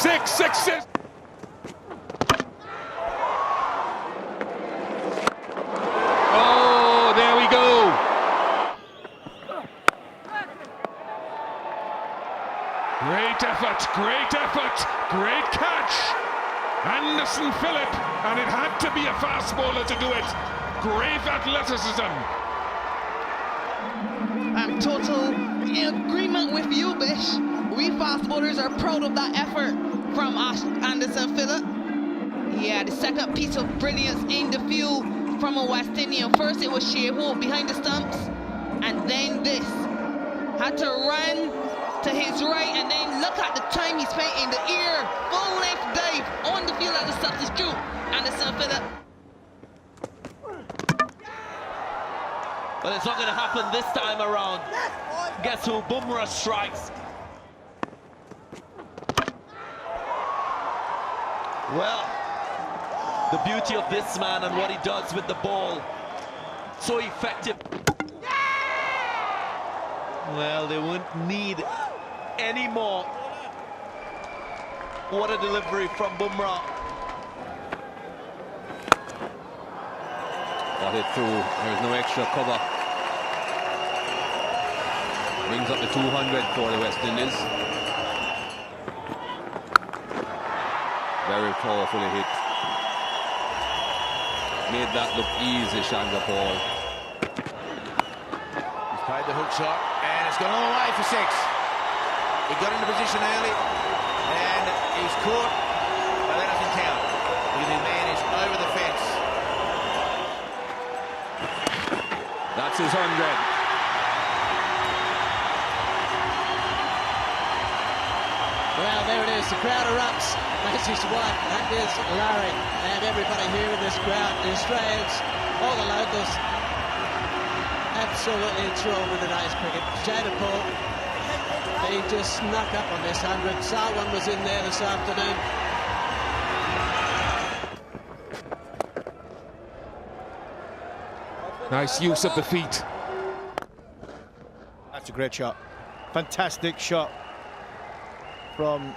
6. Oh, there we go. Great effort, great catch. Anderson Phillip, and it had to be a fast bowler to do it. Great athleticism. I'm total in agreement with you, Bish. We fast bowlers are proud of that effort from Anderson Phillip. Yeah, the second piece of brilliance in the field from a West Indian. First it was Shea Hope behind the stumps, and then this. Had to run to his right, and then look at the time he spent in the air. Full length dive on the field as a substitute. Anderson Phillip. But it's not going to happen this time around. Guess who? Bumrah strikes. Well, the beauty of this man and what he does with the ball. So effective. Well, they won't need any more. What a delivery from Bumrah. Got it through. There's no extra cover. Brings up the 200 for the West Indies. Very powerfully hit. Made that look easy, Chandra Paul. He's played the hook shot, and it's gone all the way for 6. He got into position early, and he's caught, but that doesn't count, because his man is over the fence. That's his 100. Well, there it is. The crowd erupts. Message to what? That is Larry and everybody here in this crowd, the Australians, all the locals, absolutely enthralled with tonight's cricket. Jada Paul, he just snuck up on this 100. Sarwan was in there this afternoon. Nice use of the feet. That's a great shot. Fantastic shot from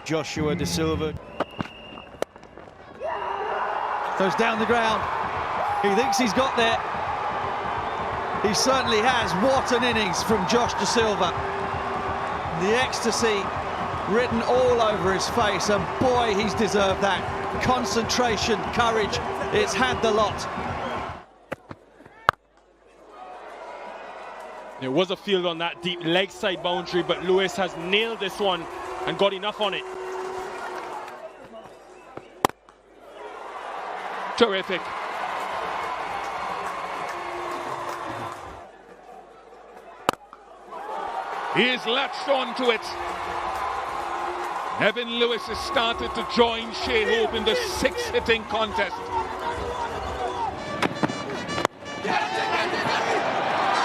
Joshua De Silva. Goes down the ground. He thinks he's got there. He certainly has. What an innings from Josh De Silva. The ecstasy written all over his face, and boy, he's deserved that. Concentration, courage, it's had the lot. There was a field on that deep leg side boundary, but Lewis has nailed this one and got enough on it. Terrific. He is latched onto it. Evan Lewis has started to join Shea Hope in the 6-hitting contest.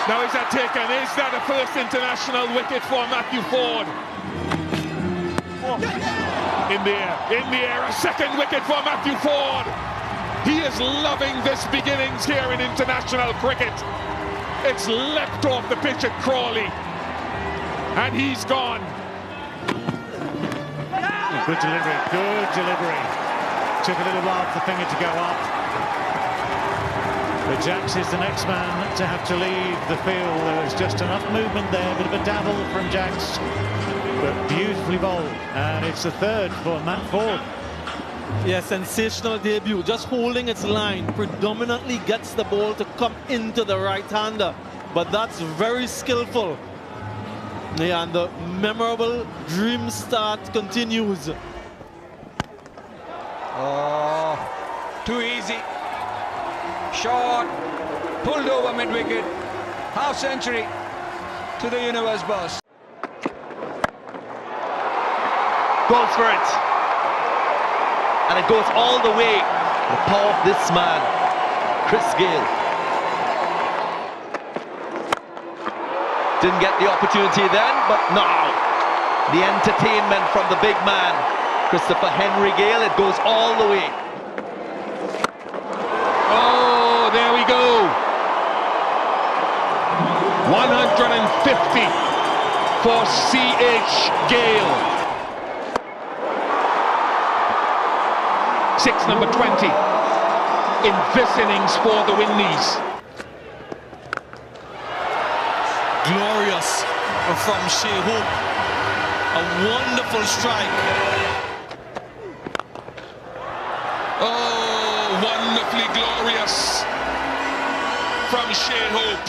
Now is that taken? Is that a first international wicket for Matthew Ford? In the air, a second wicket for Matthew Ford. He is loving this beginnings here in international cricket. It's leapt off the pitch at Crawley, and he's gone. Good delivery, good delivery. Took a little while for the finger to go up. But Jacks is the next man to have to leave the field. There was just enough movement there, a bit of a dabble from Jacks, but beautifully bowled. And it's the third for Matt Ford. Yeah, sensational debut. Just holding its line predominantly gets the ball to come into the right-hander, but that's very skillful. Yeah, and the memorable dream start continues. Oh, too easy. Short, pulled over mid-wicket, half century to the universe boss. Goes for it. And it goes all the way. The power of this man, Chris Gayle. Didn't get the opportunity then, but now the entertainment from the big man, Christopher Henry Gayle. It goes all the way. Oh, there we go. 150 for C.H. Gayle. 6, number 20, in this innings for the Windies. Glorious from Shea Hope. A wonderful strike. Oh, wonderfully glorious from Shea Hope.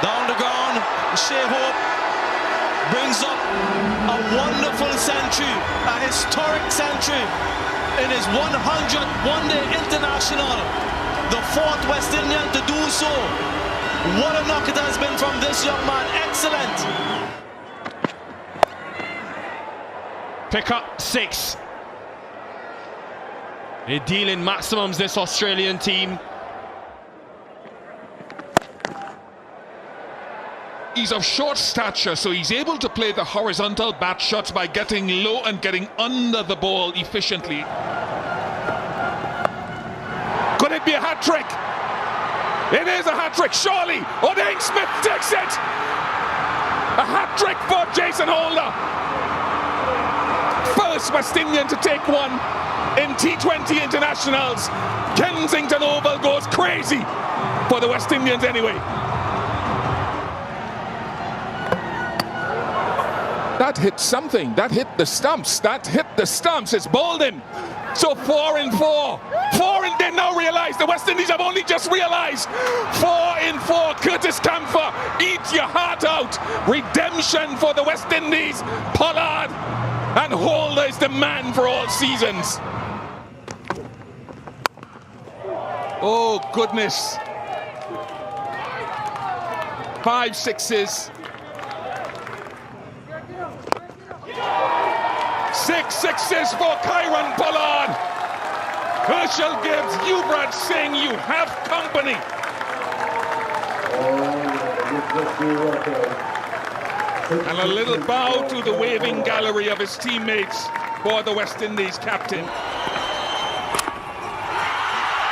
Down the ground, Shea Hope brings up a wonderful century, a historic century in his 100th one-day international, the 4th West Indian to do so. What a knock it has been from this young man, excellent. Pick up 6. They're dealing maximums, this Australian team. He's of short stature, so he's able to play the horizontal bat shots by getting low and getting under the ball efficiently. Could it be a hat-trick? It is a hat-trick, surely. O'Dane Smith takes it. A hat-trick for Jason Holder. First West Indian to take one in T20 internationals. Kensington Oval goes crazy for the West Indians anyway. That hit something. That hit the stumps. That hit the stumps. It's bowled in. So 4 in 4. 4 in. They now realize. The West Indies have only just realized. 4 in 4. Curtis Camphor. Eat your heart out. Redemption for the West Indies. Pollard and Holder is the man for all seasons. Oh, goodness. 5 sixes. 6 sixes for Kyron Pollard. Herschel Gibbs, Yuvraj Singh, you have company. And a little bow to the waving gallery of his teammates for the West Indies captain.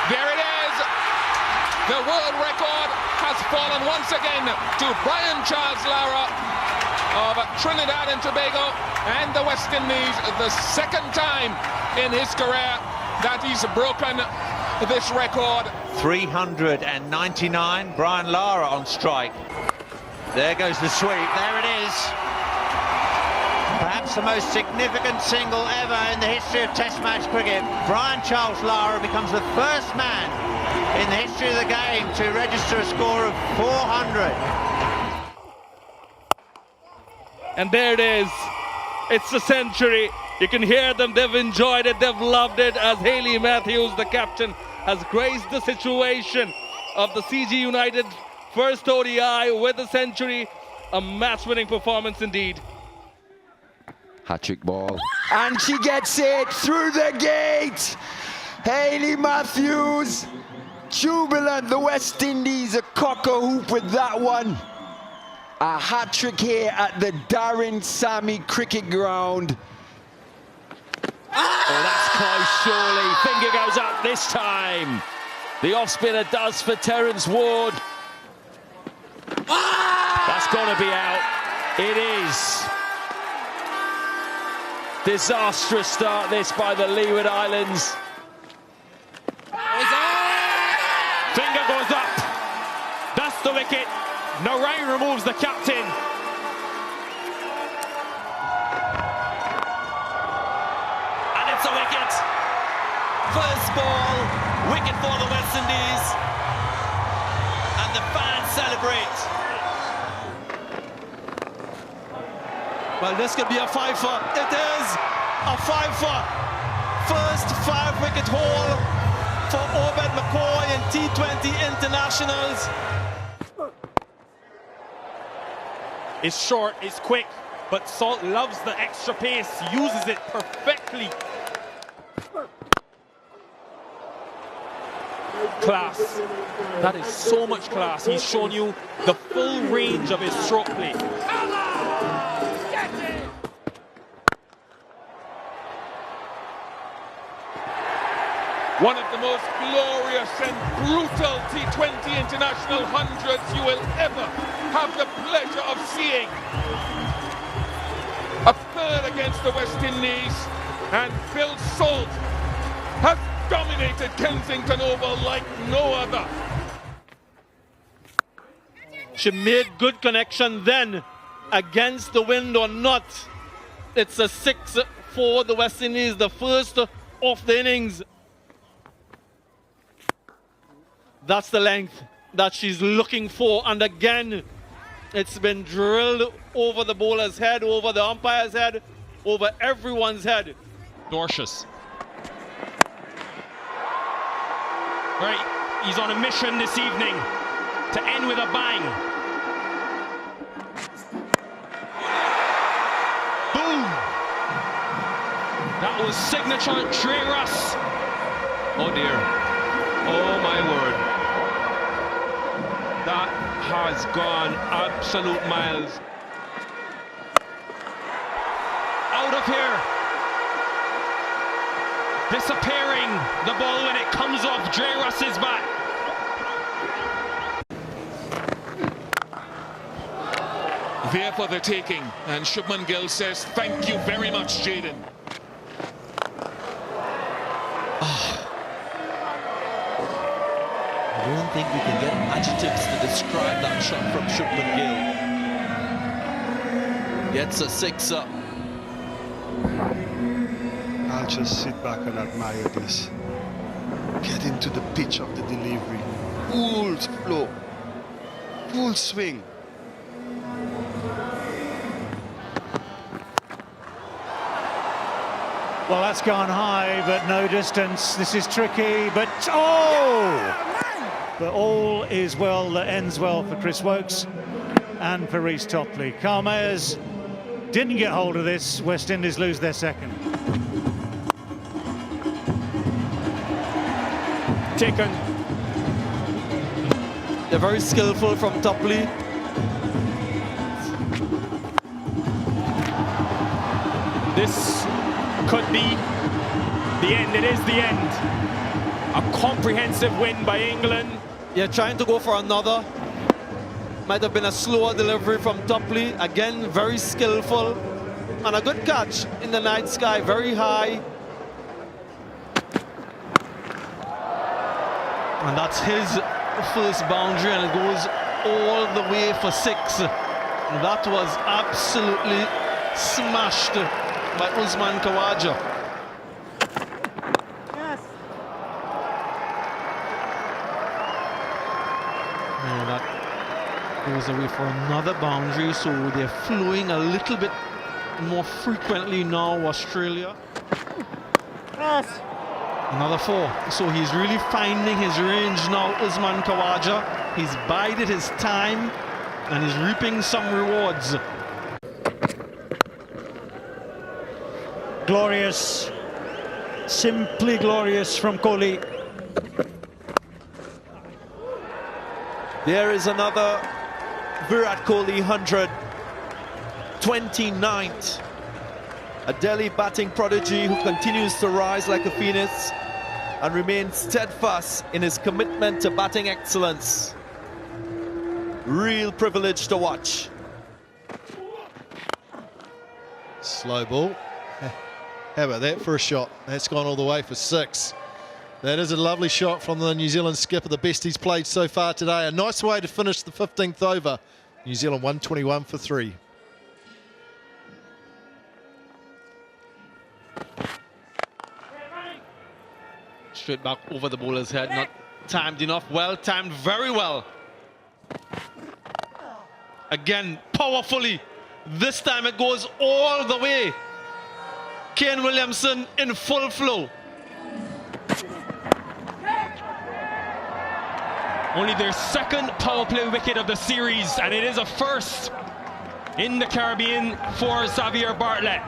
There it is. The world record has fallen once again to Brian Charles Lara of Trinidad and Tobago and the West Indies, the second time in his career that he's broken this record. 399, Brian Lara on strike. There goes the sweep, there it is. Perhaps the most significant single ever in the history of Test match cricket. Brian Charles Lara becomes the first man in the history of the game to register a score of 400. And there it is. It's a century. You can hear them. They've enjoyed it. They've loved it as Haley Matthews, the captain, has graced the situation of the CG United first ODI with a century. A match-winning performance indeed. Hat-trick ball. And she gets it through the gate. Haley Matthews, jubilant. The West Indies a cock-a-hoop with that one. A hat-trick here at the Darren Sammy Cricket Ground. Oh, that's close, surely. Finger goes up this time. The off-spinner does for Terence Ward. That's got to be out. It is. Disastrous start this by the Leeward Islands. Finger goes up. That's the wicket. Narain removes the captain. And it's a wicket. First ball, wicket for the West Indies. And the fans celebrate. Well, this could be a fifer. It is a fifer. First 5-wicket haul for Obed McCoy in T20 internationals. It's short, it's quick, but Salt loves the extra pace, uses it perfectly. Class. That is so much class. He's shown you the full range of his stroke play. One of the most glorious and brutal T20 international hundreds you will ever have the pleasure of seeing. A third against the West Indies, And Phil Salt has dominated Kensington Oval like no other. She made good connection then. Against the wind or not, it's a 6 for the West Indies, the first of the innings. That's the length that she's looking for. And again, it's been drilled over the bowler's head, over the umpire's head, over everyone's head. Dorcius. Right, he's on a mission this evening to end with a bang. Boom! That was signature Trey Russ. Oh dear. Oh my word. That has gone absolute miles. Out of here. Disappearing the ball when it comes off Trey Russ's bat. There for the taking, and Shubman Gill says, thank you very much, Jaden. I don't think we can get adjectives to describe that shot from Shubman Gill. Gets a 6 up. I'll just sit back and admire this. Get into the pitch of the delivery. Full flow. Full swing. Well, that's gone high, but no distance. This is tricky, but oh! But all is well that ends well for Chris Wokes and for Reece Topley. Carmeyers didn't get hold of this. West Indies lose their second. Taken. They're very skillful from Topley. This could be the end. It is the end. A comprehensive win by England. Yeah, trying to go for another. Might have been a slower delivery from Topley. Again, very skillful. And a good catch in the night sky, very high. And that's his first boundary, and it goes all the way for 6. That was absolutely smashed by Usman Khawaja. Yes. And that goes away for another boundary, so they're flowing a little bit more frequently now, Australia. Yes. Another 4. So he's really finding his range now, Usman Khawaja. He's bided his time and he's reaping some rewards. Glorious, simply glorious from Kohli. There is another Virat Kohli 100, 29th. A Delhi batting prodigy who continues to rise like a phoenix and remains steadfast in his commitment to batting excellence. Real privilege to watch. Slow ball. How about that for a shot? That's gone all the way for 6. That is a lovely shot from the New Zealand skipper, the best he's played so far today. A nice way to finish the 15th over. New Zealand 121 for 3. Straight back over the bowler's head, not timed enough. Well timed, very well. Again, powerfully. This time it goes all the way. Kane Williamson in full flow. Only their second power play wicket of the series, and it is a first in the Caribbean for Xavier Bartlett.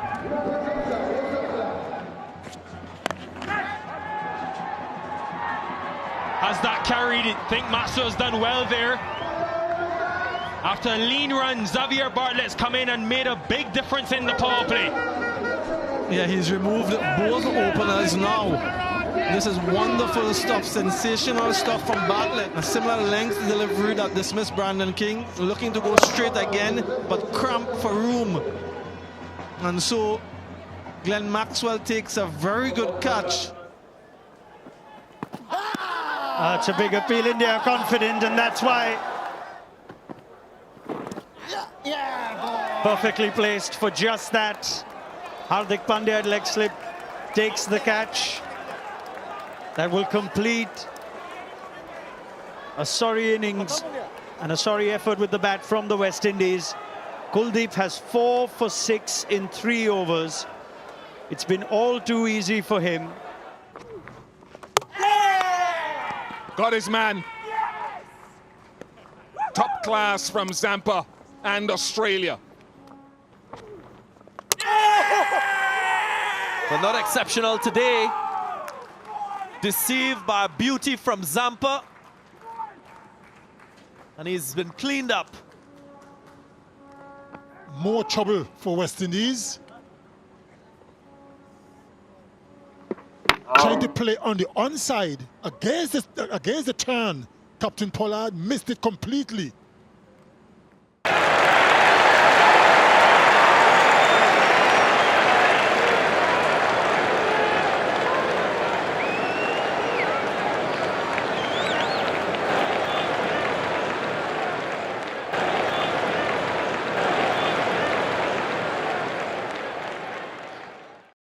Has that carried? I think Maxwell's done well there. After a lean run, Xavier Bartlett's come in and made a big difference in the power play. Yeah, he's removed both openers now. This is wonderful stuff, sensational stuff from Bartlett. A similar length delivery that dismissed Brandon King. Looking to go straight again, but cramped for room. And so Glenn Maxwell takes a very good catch. It's a big appeal. India are confident, and that's why. Perfectly placed for just that. Hardik Pandya at leg slip takes the catch. That will complete a sorry innings and a sorry effort with the bat from the West Indies. Kuldeep has 4 for 6 in 3 overs. It's been all too easy for him. Got his man. Top class from Zampa and Australia. But not exceptional today. Deceived by a beauty from Zampa. And he's been cleaned up. More trouble for West Indies. Trying to play on the onside against the turn. Captain Pollard missed it completely.